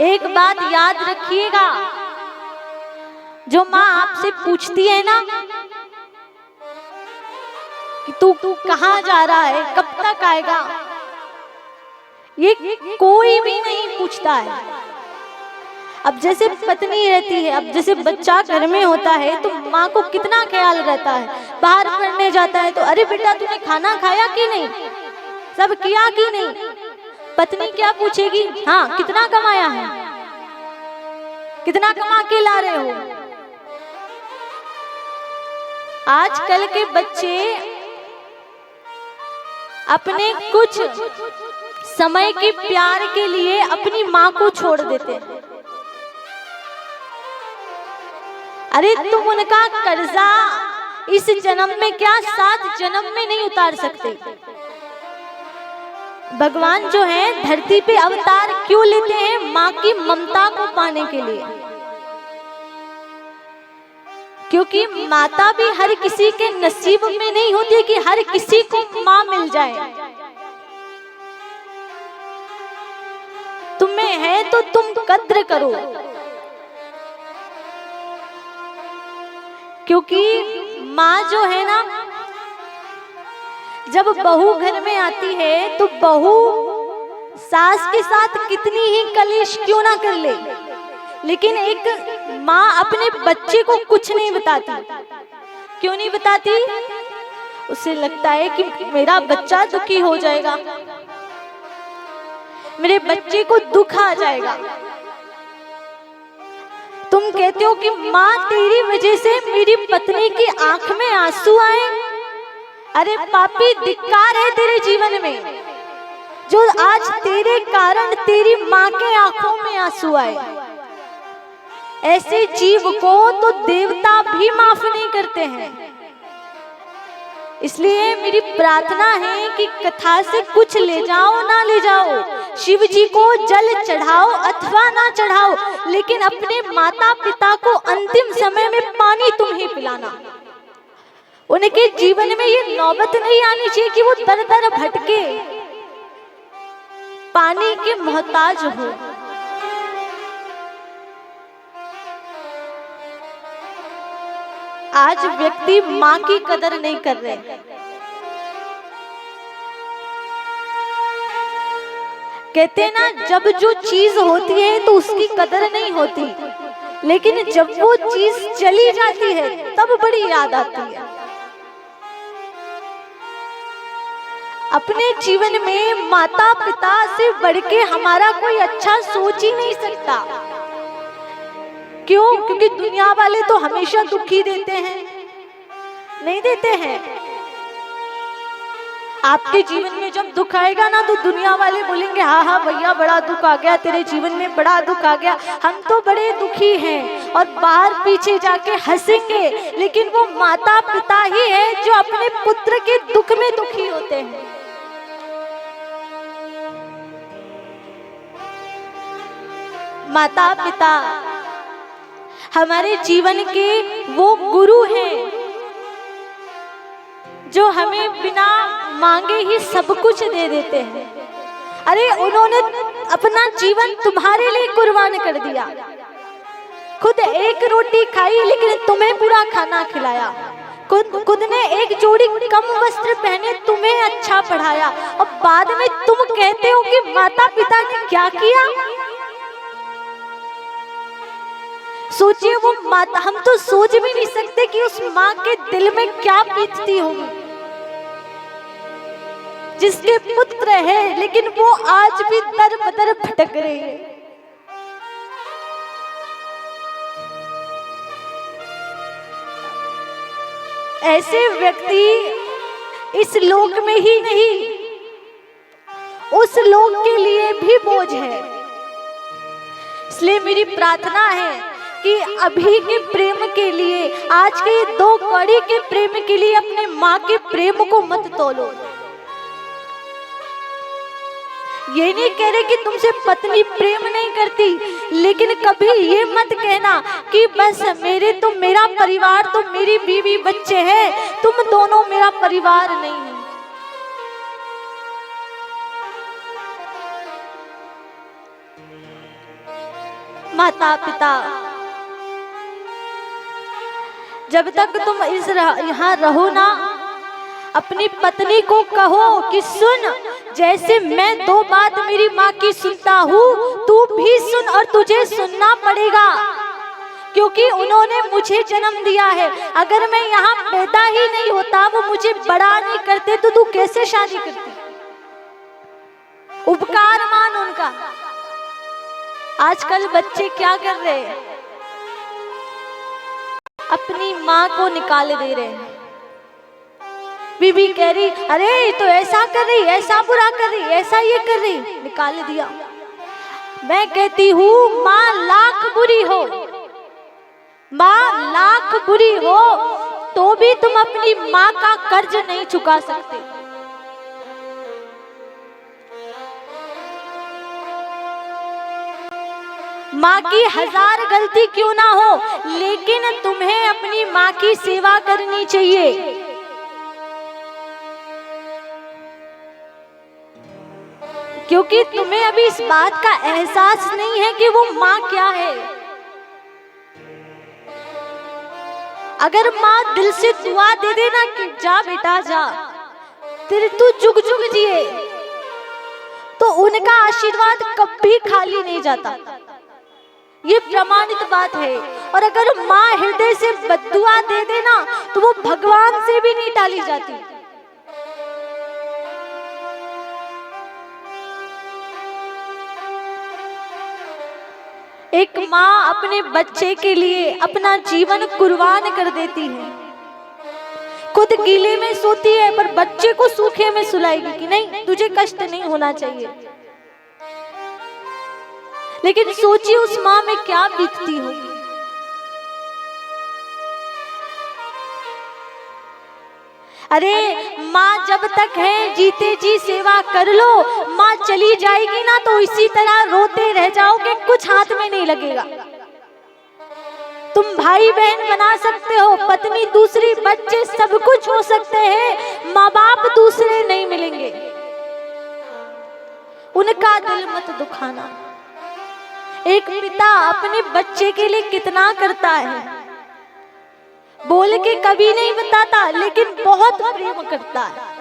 एक बात याद रखिएगा, जो माँ आपसे पूछती है ना कि तू कहाँ जा रहा है, कब तक आएगा, ये कोई भी नहीं पूछता है। अब जैसे पत्नी रहती है, अब जैसे बच्चा घर में होता है तो माँ को कितना ख्याल रहता है। बाहर पढ़ने जाता है तो अरे बेटा तूने खाना खाया कि नहीं, सब किया कि नहीं। पत्नी क्या पूछेगी, हाँ कितना कमाया है, कितना कमा के ला रहे हो। आजकल के बच्चे अपने कुछ समय के प्यार के लिए अपनी माँ को छोड़ देते हैं। अरे तुम उनका कर्जा इस जन्म में क्या 7 जन्म में नहीं उतार सकते। भगवान जो है धरती पे अवतार क्यों लेते हैं, माँ की ममता को पाने के लिए। क्योंकि माता भी हर किसी के नसीब में नहीं होती कि हर किसी को माँ मिल जाए। तुम्हें है तो तुम कद्र करो, क्योंकि माँ जो है ना, जब बहू घर में आती है तो बहू सास के साथ कितनी ही कलेश क्यों ना कर ले, लेकिन एक माँ अपने बच्चे को कुछ नहीं बताती। क्यों नहीं बताती? उसे लगता है कि मेरा बच्चा दुखी हो जाएगा, मेरे बच्चे को दुख आ जाएगा। तुम कहते हो कि माँ तेरी वजह से मेरी पत्नी की आंख में आंसू आए। अरे पापी, धिक्कार है तेरे जीवन में जो आज तेरे कारण तेरी माँ के आंखों में आंसू आए। ऐसे जीव को तो देवता भी माफ नहीं करते हैं। इसलिए मेरी प्रार्थना है कि कथा से कुछ ले जाओ ना ले जाओ, शिव जी को जल चढ़ाओ अथवा ना चढ़ाओ, लेकिन अपने माता पिता को अंतिम समय में पानी तुम ही पिलाना। उनके जीवन में ये नौबत नहीं आनी चाहिए कि वो दर दर भटके, पानी के मोहताज हो। आज व्यक्ति माँ की कदर नहीं कर रहे। कहते ना, जब जो चीज होती है तो उसकी कदर नहीं होती, लेकिन जब वो चीज चली जाती है तब बड़ी याद आती है। अपने जीवन में माता पिता से बढ़ के हमारा कोई अच्छा सोच ही नहीं सकता। क्यों? क्योंकि दुनिया वाले तो हमेशा दुखी देते हैं, नहीं देते हैं। आपके जीवन में जब दुख आएगा ना तो दुनिया वाले बोलेंगे हाँ हाँ भैया बड़ा दुख आ गया, तेरे जीवन में बड़ा दुख आ गया, हम तो बड़े दुखी हैं, और बाहर पीछे जाके हंसेंगे। लेकिन वो माता पिता ही है जो अपने पुत्र के दुख में दुखी होते हैं। माता पिता हमारे जीवन के वो गुरु हैं जो हमें बिना मांगे ही सब कुछ दे देते हैं। अरे उन्होंने अपना जीवन तुम्हारे लिए कुर्बान कर दिया, खुद एक रोटी खाई लेकिन तुम्हें पूरा खाना खिलाया, खुद ने एक जोड़ी कम वस्त्र पहने, तुम्हें अच्छा पढ़ाया, और बाद में तुम कहते हो कि माता पिता ने क्या किया। सोचिए वो माता, हम तो सोच भी नहीं सकते कि उस माँ के दिल में क्या बीतती होगी, जिसके पुत्र है लेकिन वो आज भी दर बदर भटक रही है। ऐसे व्यक्ति इस लोक में ही नहीं, उस लोक के लिए भी बोझ है। इसलिए मेरी प्रार्थना है कि अभी के प्रेम के लिए, आज के 2 कड़ी के प्रेम के लिए अपने माँ के प्रेम को मत तोलो। ये नहीं कह रहे कि तुमसे पत्नी प्रेम नहीं करती, लेकिन कभी ये मत कहना कि बस मेरा परिवार तो मेरी बीवी बच्चे हैं, तुम दोनों मेरा परिवार नहीं है। माता पिता, जब तक तुम यहाँ रहो ना, अपनी पत्नी को कहो कि सुन, जैसे मैं 2 बात मेरी माँ की सुनता हूँ, तू भी सुन और तुझे सुनना पड़ेगा, क्योंकि उन्होंने मुझे जन्म दिया है। अगर मैं यहाँ पैदा ही नहीं होता, वो मुझे बड़ा नहीं करते, तो तू कैसे शादी करती? उपकार मान उनका। आजकल बच्चे क्या कर रहे हैं? अपनी माँ को निकाल दे रहे हैं। बीबी कह रही, अरे तो ऐसा कर रही, ऐसा बुरा कर रही, ऐसा ये कर रही, निकाल दिया। मैं कहती हूँ माँ लाख बुरी हो, माँ लाख बुरी हो, तो भी तुम अपनी माँ का कर्ज नहीं चुका सकते। माँ की 1000 गलती क्यों ना हो, लेकिन तुम्हें अपनी माँ की सेवा करनी चाहिए। क्योंकि तुम्हें अभी इस बात का एहसास नहीं है कि वो माँ क्या है। अगर माँ दिल से दुआ दे देना कि जा बेटा जा, तेरे तू जुग जुग जिए, तो उनका आशीर्वाद कभी खाली नहीं जाता। ये प्रमाणित बात है। और अगर माँ हृदय से बद्दुआ दे देना, तो वो भगवान से भी नहीं टाली जाती। एक माँ अपने बच्चे के लिए अपना जीवन कुर्बान कर देती है। खुद गीले में सोती है, पर बच्चे को सूखे में सुलाएगी कि नहीं, तुझे कष्ट नहीं होना चाहिए। लेकिन सोचिए उस माँ में क्या बीतती होगी। अरे माँ जब तक है, जीते जी सेवा कर लो। माँ चली जाएगी ना, तो इसी तरह रोते रह जाओगे, कुछ हाथ में नहीं लगेगा। तुम भाई बहन बना सकते हो, पत्नी दूसरी, बच्चे, सब कुछ हो सकते हैं, माँ बाप दूसरे नहीं मिलेंगे। उनका दिल मत दुखाना। एक पिता अपने बच्चे के लिए कितना करता है, बोल के कभी नहीं बताता, लेकिन बहुत प्रेम करता है।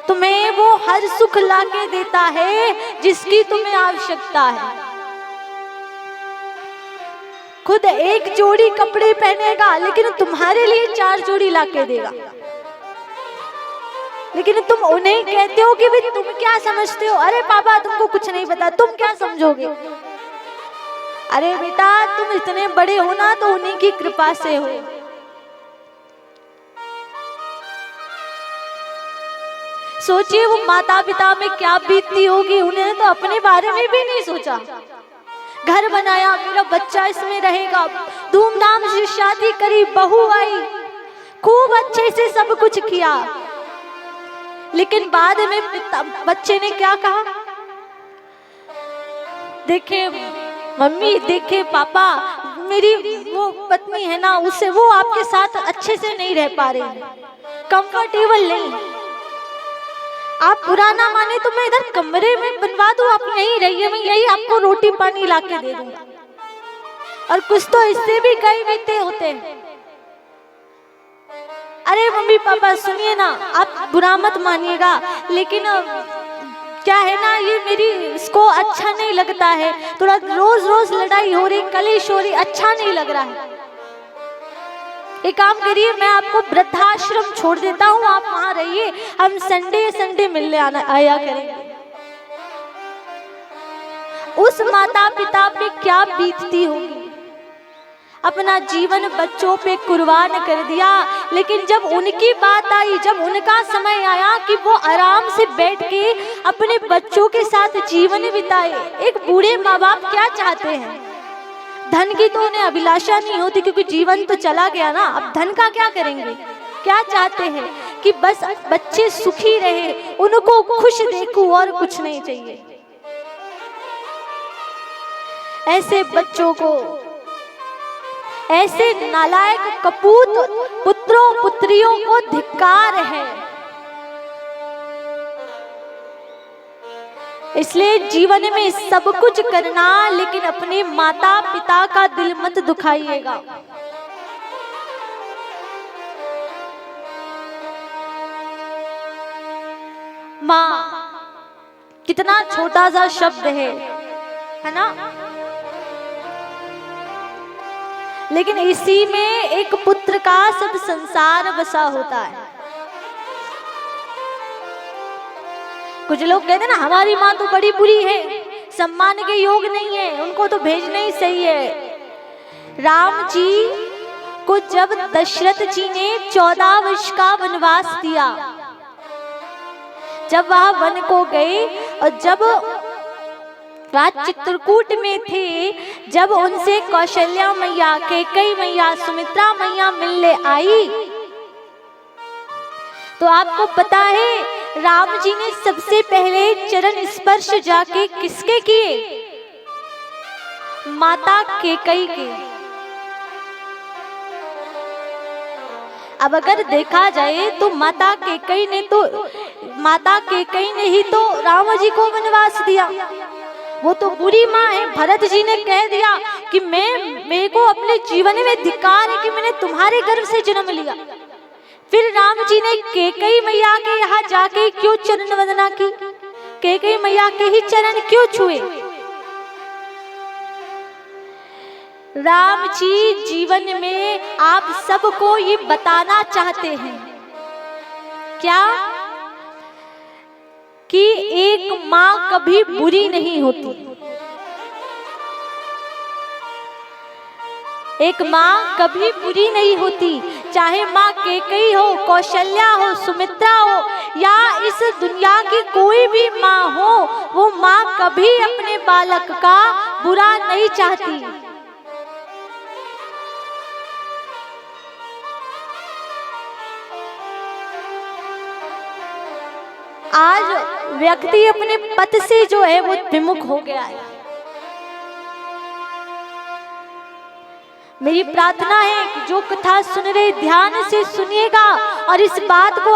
तुम्हें वो हर सुख लाके देता है जिसकी तुम्हें आवश्यकता है। खुद एक जोड़ी कपड़े पहनेगा, लेकिन तुम्हारे लिए 4 जोड़ी लाके देगा। लेकिन तुम उन्हें कहते हो कि भाई तुम क्या समझते हो, अरे पापा तुमको कुछ नहीं पता, तुम क्या समझोगे। अरे बेटा तुम इतने बड़े हो ना, तो उन्हीं की कृपा से हो। सोचिए वो माता पिता में क्या बीतती होगी। उन्हें तो अपने बारे में भी नहीं सोचा। घर बनाया, मेरा बच्चा इसमें रहेगा, धूमधाम से शादी करी, बहू आई, खूब अच्छे से सब कुछ किया। लेकिन बाद में बच्चे ने क्या कहा, देखे मम्मी, देखे पापा, मेरी वो पत्नी है ना, उससे वो आपके साथ अच्छे से नहीं रह पा रही है, कंफर्टेबल नहीं। आप बुरा ना माने तो मैं इधर कमरे में बनवा दूं, आप यहीं रहिए, मैं यही आपको रोटी पानी ला के दे दूंगा। और कुछ तो इससे भी कई बीते होते हैं। अरे मम्मी पापा सुनिए ना, आप बुरा मत मानिएगा, लेकिन क्या है ना, ये मेरी इसको अच्छा नहीं लगता है, थोड़ा रोज रोज लड़ाई हो रही, कलेश हो रही, अच्छा नहीं लग रहा है। एक काम करिए, मैं आपको वृद्धाश्रम छोड़ देता हूँ, आप वहां रहिए, हम संडे संडे मिलने आया करेंगे। उस माता पिता पे क्या बीतती होगी। अपना जीवन बच्चों पे कुर्बान कर दिया, लेकिन जब उनकी बात आई, जब उनका समय आया कि वो आराम से बैठ के अपने बच्चों के साथ जीवन बिताए। एक बूढ़े माँ बाप क्या चाहते हैं, धन की तो उन्हें अभिलाषा नहीं होती, क्योंकि जीवन तो चला गया ना, अब धन का क्या करेंगे। क्या चाहते हैं कि बस बच्चे सुखी रहे, उनको खुश देखूं और कुछ नहीं चाहिए। ऐसे बच्चों को, ऐसे नालायक कपूत पुत्रों पुत्रियों को धिक्कार है। इसलिए जीवन में सब कुछ करना, लेकिन अपने माता पिता का दिल मत दुखाइएगा। माँ कितना छोटा सा शब्द है ना, लेकिन इसी में एक पुत्र का सब संसार बसा होता है। कुछ लोग कहते हैं ना, हमारी माँ तो बड़ी बुरी है, सम्मान के योग नहीं है, उनको तो भेजना ही सही है। राम जी को जब दशरथ जी ने 14 वर्ष का वनवास दिया, जब वह वन को गए और जब राज चित्रकूट में थे, जब उनसे कौशल्या मैया, कैकेयी मैया, सुमित्रा मैया मिलने आई, तो आपको पता है राम जी ने सबसे पहले चरण स्पर्श जाके किसके किए? माता कैकेयी के। अब अगर देखा जाए तो माता कैकेयी ने ही तो राम जी को वनवास दिया। वो तो बुरी माँ है। भरत जी ने कह दिया कि मेरे को अपने जीवन में धिक्कार है कि मैंने तुम्हारे गर्भ से जन्म लिया। फिर राम जी ने कैकेयी मैया के यहाँ जाके क्यों चरण वंदना की? कैकेयी मैया के ही चरण क्यों छुए? राम जी जीवन में आप सबको ये बताना चाहते हैं क्या? कि एक माँ कभी बुरी नहीं होती। एक माँ कभी बुरी नहीं होती, चाहे माँ कैकेयी हो, कौशल्या हो, सुमित्रा हो, या इस दुनिया की कोई भी माँ हो, वो माँ कभी अपने बालक का बुरा नहीं चाहती। आज व्यक्ति अपने पद से जो है वो विमुख हो गया है। मेरी प्रार्थना है कि जो कथा सुन रहे ध्यान से सुनिएगा और इस बात को